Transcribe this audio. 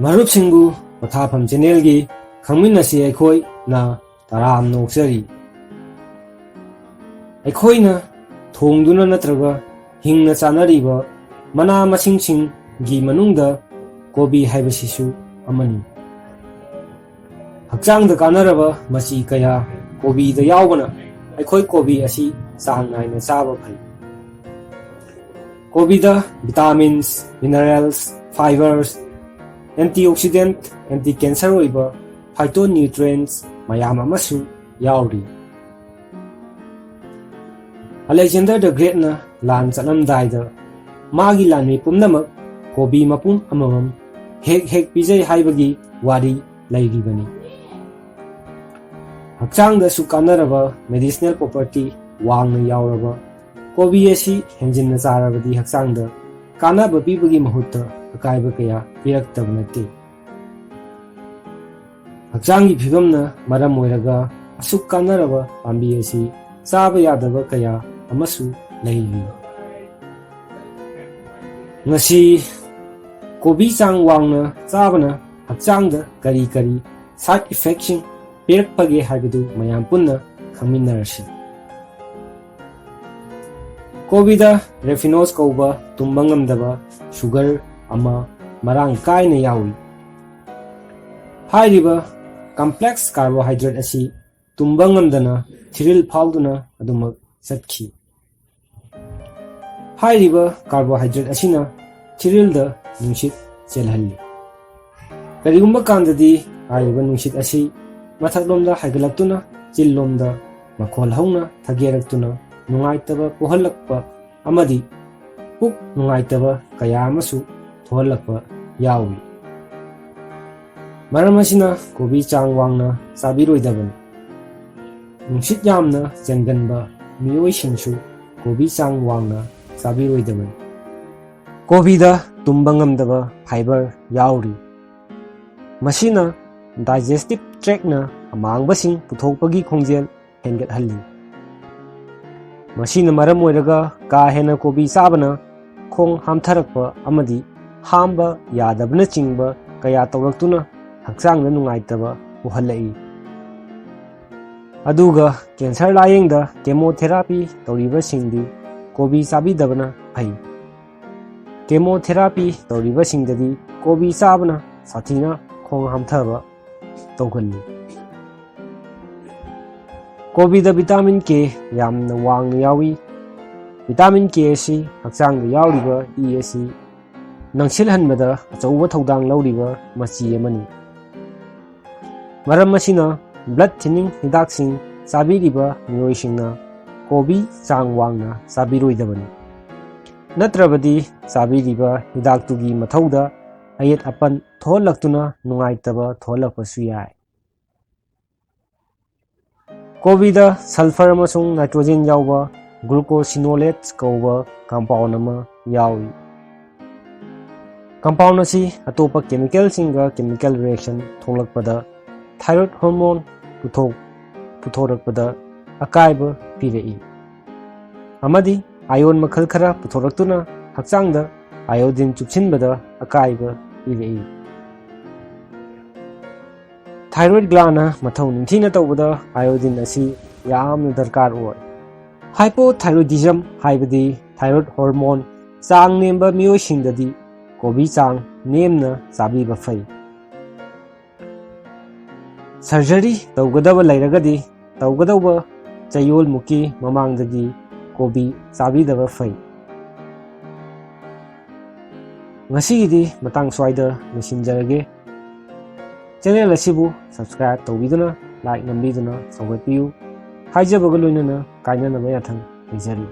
ꯃꯔꯨꯞꯁꯤꯡꯕꯨ ꯄꯣꯊꯥꯐꯝ ꯆꯦꯅꯦꯜꯒꯤ ꯈꯪꯃꯤꯟꯅꯁꯤ ꯑꯩꯈꯣꯏꯅ ꯇꯔꯥꯝꯅ ꯑꯣꯛꯆꯔꯤ꯫ ꯑꯩꯈꯣꯏꯅ ꯊꯣꯡꯗꯨꯅ ꯅꯠꯇ꯭ꯔꯒ ꯍꯤꯡꯅ ꯆꯥꯅꯔꯤꯕ ꯃꯅꯥ ꯃꯁꯤꯡꯁꯤꯡꯒꯤ ꯃꯅꯨꯡꯗ ꯀꯣꯕꯤ ꯍꯥꯏꯕꯁꯤꯁꯨ ꯑꯃꯅꯤ꯫ ꯍꯛꯆꯥꯡꯗ ꯀꯥꯟꯅꯔꯕ ꯃꯆꯤ ꯀꯌꯥ ꯀꯣꯕꯤꯗ ꯌꯥꯎꯕꯅ ꯑꯩꯈꯣꯏ ꯀꯣꯕꯤ ꯑꯁꯤ ꯆꯥꯡ ꯅꯥꯏꯅ ꯆꯥꯕ ꯐꯩ꯫ ꯀꯣꯕꯤꯗ ꯚꯤꯇꯥꯃꯤꯟꯁ, ꯃꯤꯅꯔꯦꯜꯁ, ꯐꯥꯏꯕꯔꯁ, ꯑꯦꯟꯇꯤꯑꯣꯛꯁꯤꯗꯦꯟꯠ, ꯑꯦꯟꯇꯤ ꯀꯦꯟꯁꯔ ꯑꯣꯏꯕ ꯐꯥꯏꯇꯣꯅ꯭ꯌꯨꯇ꯭ꯔꯤꯑꯦꯟꯠꯁ ꯃꯌꯥꯝ ꯑꯃꯁꯨ ꯌꯥꯎꯔꯤ꯫ ꯑꯂꯦꯛꯖꯦꯟꯗꯔ ꯗ ꯒ꯭ꯔꯦꯠꯅ ꯂꯥꯟ ꯆꯠꯂꯝꯗꯥꯏꯗ ꯃꯥꯒꯤ ꯂꯥꯟꯃꯤ ꯄꯨꯝꯅꯃꯛ ꯀꯣꯕꯤ ꯃꯄꯨꯝ ꯑꯃꯃꯝ ꯍꯦꯛ ꯍꯦꯛ ꯄꯤꯖꯩ ꯍꯥꯏꯕꯒꯤ ꯋꯥꯔꯤ ꯂꯩꯔꯤꯕꯅꯤ꯫ ꯍꯛꯆꯥꯡꯗꯁꯨ ꯀꯥꯟꯅꯔꯕ ꯃꯦꯗꯤꯁꯤꯅꯦꯜ ꯄ꯭ꯔꯣꯄꯔꯇꯤ ꯋꯥꯡꯅ ꯌꯥꯎꯔꯕ ꯀꯣꯕꯤ ꯑꯁꯤ ꯍꯦꯟꯖꯤꯟꯅ ꯆꯥꯔꯕꯗꯤ ꯍꯛꯆꯥꯡꯗ ꯀꯥꯟꯅꯕ ꯄꯤꯕꯒꯤ ꯃꯍꯨꯠꯇ ꯑꯀꯥꯏꯕ ꯀꯌꯥ ꯄꯤꯔꯛꯇꯕ ꯅꯠꯇꯦ꯫ ꯍꯛꯆꯥꯡꯒꯤ ꯐꯤꯕꯝꯅ ꯃꯔꯝ ꯑꯣꯏꯔꯒ ꯑꯁꯨꯛ ꯀꯥꯟꯅꯔꯕ ꯄꯥꯝꯕꯤ ꯑꯁꯤ ꯆꯥꯕ ꯌꯥꯗꯕ ꯀꯌꯥ ꯑꯃꯁꯨ ꯂꯩꯔꯤ꯫ ꯉꯁꯤ ꯀꯣꯕꯤ ꯆꯥꯡ ꯋꯥꯡꯅ ꯆꯥꯕꯅ ꯍꯛꯆꯥꯡꯗ ꯀꯔꯤ ꯀꯔꯤ ꯁꯥꯏꯗ ꯏꯐꯦꯛꯁꯤꯡ ꯄꯤꯔꯛꯄꯒꯦ ꯍꯥꯏꯕꯗꯨ ꯃꯌꯥꯝ ꯄꯨꯟꯅ ꯈꯪꯃꯤꯟꯅꯔꯁꯤ꯫ ꯀꯣꯕꯤꯗ ꯔꯦꯐꯤꯅꯣꯖ ꯀꯧꯕ ꯇꯨꯝꯕ ꯉꯝꯗꯕ ꯁꯨꯒꯔ ꯑꯃ ꯃꯔꯥꯡ ꯀꯥꯏꯅ ꯌꯥꯎꯏ꯫ ꯍꯥꯏꯔꯤꯕ ꯀꯝꯄ꯭ꯂꯦꯛꯁ ꯀꯥꯔꯕꯣꯍꯥꯏꯗ꯭ꯔꯦꯠ ꯑꯁꯤ ꯇꯨꯝꯕ ꯉꯝꯗꯅ ꯊꯤꯔꯤꯜ ꯐꯥꯎꯗꯨꯅ ꯑꯗꯨꯃꯛ ꯆꯠꯈꯤ꯫ ꯍꯥꯏꯔꯤꯕ ꯀꯥꯔꯕꯣꯍꯥꯏꯗ꯭ꯔꯦꯠ ꯑꯁꯤꯅ ꯊꯤꯔꯤꯜꯗ ꯅꯨꯡꯁꯤꯠ ꯆꯦꯜꯍꯜꯂꯤ꯫ ꯀꯔꯤꯒꯨꯝꯕ ꯀꯥꯟꯗꯗꯤ ꯍꯥꯏꯔꯤꯕ ꯅꯨꯡꯁꯤꯠ ꯑꯁꯤ ꯃꯊꯛꯂꯣꯝꯗ ꯍꯥꯏꯒꯠꯂꯛꯇꯨꯅ ꯆꯤꯟꯂꯣꯝꯗ ꯃꯈꯣꯜ ꯍꯧꯅ ꯊꯒꯦꯔꯛꯇꯨꯅ ꯅꯨꯡꯉꯥꯏꯇꯕ ꯄꯣꯛꯍꯜꯂꯛꯄ ꯑꯃꯗꯤ ꯄꯨꯛ ꯅꯨꯡꯉꯥꯏꯇꯕ ꯀꯌꯥ ꯑꯃꯁꯨ ꯊꯣꯛꯍꯜꯂꯛꯄ ꯌꯥꯎꯏ꯫ ꯃꯔꯝ ꯑꯁꯤꯅ ꯀꯣꯕꯤ ꯆꯥꯡ ꯋꯥꯡꯅ ꯆꯥꯕꯤꯔꯣꯏꯗꯕꯅꯤ꯫ ꯅꯨꯡꯁꯤꯠ ꯌꯥꯝꯅ ꯆꯦꯟꯒꯟꯕ ꯃꯤꯑꯣꯏꯁꯤꯡꯁꯨ ꯀꯣꯕꯤ ꯆꯥꯡ ꯋꯥꯡꯅ ꯆꯥꯕꯤꯔꯣꯏꯗꯕꯅꯤ꯫ ꯀꯣꯕꯤꯗ ꯇꯨꯝꯕ ꯉꯝꯗꯕ ꯐꯥꯏꯕꯔ ꯌꯥꯎꯔꯤ꯫ ꯃꯁꯤꯅ ꯗꯥꯏꯖꯦꯁꯇꯤꯚ ꯇ꯭ꯔꯦꯛꯅ ꯑꯃꯥꯡꯕꯁꯤꯡ ꯄꯨꯊꯣꯛꯄꯒꯤ ꯈꯣꯡꯖꯦꯜ ꯍꯦꯟꯒꯠꯍꯜꯂꯤ꯫ ꯃꯁꯤꯅ ꯃꯔꯝ ꯑꯣꯏꯔꯒ ꯀꯥ ꯍꯦꯟꯅ ꯀꯣꯕꯤ ꯆꯥꯕꯅ ꯈꯣꯡ ꯍꯥꯝꯊꯔꯛꯄ ꯑꯃꯗꯤ ꯍꯥꯝꯕ ꯌꯥꯗꯕꯅꯆꯤꯡꯕ ꯀꯌꯥ ꯇꯧꯔꯛꯇꯨꯅ ꯍꯛꯆꯥꯡꯗ ꯅꯨꯡꯉꯥꯏꯇꯕ ꯄꯣꯛꯍꯜꯂꯛꯏ꯫ ꯑꯗꯨꯒ ꯀꯦꯟꯁꯔ ꯂꯥꯌꯦꯡꯗ ꯀꯦꯃꯣꯊꯦꯔꯥꯄꯤ ꯇꯧꯔꯤꯕꯁꯤꯡꯗꯤ ꯀꯣꯕꯤ ꯆꯥꯕꯤꯗꯕꯅ ꯐꯩ꯫ ꯀꯦꯃꯣꯊꯦꯔꯥꯄꯤ ꯇꯧꯔꯤꯕꯁꯤꯡꯗꯗꯤ ꯀꯣꯕꯤ ꯆꯥꯕꯅ ꯁꯥꯊꯤꯅ ꯈꯣꯡ ꯍꯥꯝꯊꯕ ꯇꯧꯍꯜꯂꯤ꯫ ꯀꯣꯕꯤꯗ ꯚꯤꯇꯥꯃꯤꯟ ꯀꯦ ꯌꯥꯝꯅ ꯋꯥꯡꯅ ꯌꯥꯎꯏ꯫ ꯚꯤꯇꯥꯃꯤꯟ ꯀꯦ ꯑꯁꯤ ꯍꯛꯆꯥꯡꯗ ꯌꯥꯎꯔꯤꯕ ꯏ ꯑꯁꯤ ꯅꯪꯁꯤꯜꯍꯟꯕꯗ ꯑꯆꯧꯕ ꯊꯧꯗꯥꯡ ꯂꯧꯔꯤꯕ ꯃꯆꯤ ꯑꯃꯅꯤ꯫ ꯃꯔꯝ ꯑꯁꯤꯅ ꯕ꯭ꯂꯗ ꯊꯤꯟꯅꯤꯡ ꯍꯤꯗꯥꯛꯁꯤꯡ ꯆꯥꯕꯤꯔꯤꯕ ꯃꯤꯑꯣꯏꯁꯤꯡꯅ ꯀꯣꯕꯤ ꯆꯥꯡ ꯋꯥꯡꯅ ꯆꯥꯕꯤꯔꯣꯏꯗꯕꯅꯤ꯫ ꯅꯠꯇ꯭ꯔꯕꯗꯤ ꯆꯥꯕꯤꯔꯤꯕ ꯍꯤꯗꯥꯛꯇꯨꯒꯤ ꯃꯊꯧꯗ ꯑꯌꯦꯠ ꯑꯄꯟ ꯊꯣꯛꯍꯜꯂꯛꯇꯨꯅ ꯅꯨꯡꯉꯥꯏꯇꯕ ꯊꯣꯛꯍꯜꯂꯛꯄꯁꯨ ꯌꯥꯏ꯫ ꯀꯣꯕꯤꯗ ꯁꯜꯐꯔ ꯑꯃꯁꯨꯡ ꯅꯥꯏꯇ꯭ꯔꯣꯖꯦꯟ ꯌꯥꯎꯕ ꯒ꯭ꯂꯨꯀꯣꯁꯤꯅꯣꯂꯦꯠꯁ ꯀꯧꯕ ꯀꯝꯄꯥꯎꯟ ꯑꯃ ꯌꯥꯎꯏ꯫ ꯀꯝꯄꯥꯎꯟ ꯑꯁꯤ ꯑꯇꯣꯞꯄ ꯀꯦꯃꯤꯀꯦꯜꯁꯤꯡꯒ ꯀꯦꯃꯤꯀꯦꯜ ꯔꯤꯑꯦꯛꯁꯟ ꯊꯣꯛꯂꯛꯄꯗ ꯊꯥꯏꯔꯣꯏꯗ ꯍꯣꯔꯃꯣꯟ ꯄꯨꯊꯣꯔꯛꯄꯗ ꯑꯀꯥꯏꯕ ꯄꯤꯔꯛꯏ ꯑꯃꯗꯤ ꯑꯥꯌꯣꯟ ꯃꯈꯜ ꯈꯔ ꯄꯨꯊꯣꯔꯛꯇꯨꯅ ꯍꯛꯆꯥꯡꯗ ꯑꯥꯌꯣꯗꯤꯟ ꯆꯨꯞꯁꯤꯟꯕꯗ ꯑꯀꯥꯏꯕ ꯄꯤꯔꯛꯏ꯫ ꯊꯥꯏꯔꯣꯏꯗ ꯒ꯭ꯂꯥꯟꯗꯅ ꯃꯊꯧ ꯅꯤꯡꯊꯤꯅ ꯇꯧꯕꯗ ꯑꯥꯌꯣꯗꯤꯟ ꯑꯁꯤ ꯌꯥꯝꯅ ꯗꯔꯀꯥꯔ ꯑꯣꯏ꯫ ꯍꯥꯏꯄꯣꯊꯥꯏꯔꯣꯏꯗꯤꯖꯝ ꯍꯥꯏꯕꯗꯤ ꯊꯥꯏꯔꯣꯏꯗ ꯍꯣꯔꯃꯣꯟ ꯆꯥꯡ ꯅꯦꯝꯕ ꯃꯤꯑꯣꯏꯁꯤꯡꯗꯗꯤ ꯀꯣꯕꯤ ꯆꯥꯡ ꯅꯦꯝꯅ ꯆꯥꯕꯤꯕ ꯐꯩ꯫ ꯁꯔꯖꯔꯤ ꯇꯧꯒꯗꯕ ꯂꯩꯔꯒꯗꯤ ꯇꯧꯒꯗꯧꯕ ꯆꯌꯣꯜꯃꯨꯛꯀꯤ ꯃꯃꯥꯡꯗꯒꯤ ꯀꯣꯕꯤ ꯆꯥꯕꯤꯗꯕ ꯐꯩ꯫ ꯉꯁꯤꯒꯤꯗꯤ ꯃꯇꯥꯡ ꯁ꯭ꯋꯥꯏꯗ ꯂꯣꯏꯁꯤꯟꯖꯔꯒꯦ꯫ ꯆꯦꯅꯦꯜ ꯑꯁꯤꯕꯨ ꯁꯕꯁꯀ꯭ꯔꯥꯏꯕ ꯇꯧꯕꯤꯗꯨꯅ ꯂꯥꯏꯛ ꯅꯝꯕꯤꯗꯨꯅ ꯁꯧꯒꯠꯄꯤꯌꯨ꯫ ꯍꯥꯏꯖꯕꯒ ꯂꯣꯏꯅꯅ ꯀꯥꯏꯅꯅꯕ ꯌꯥꯊꯪ ꯅꯤꯖꯔꯤ꯫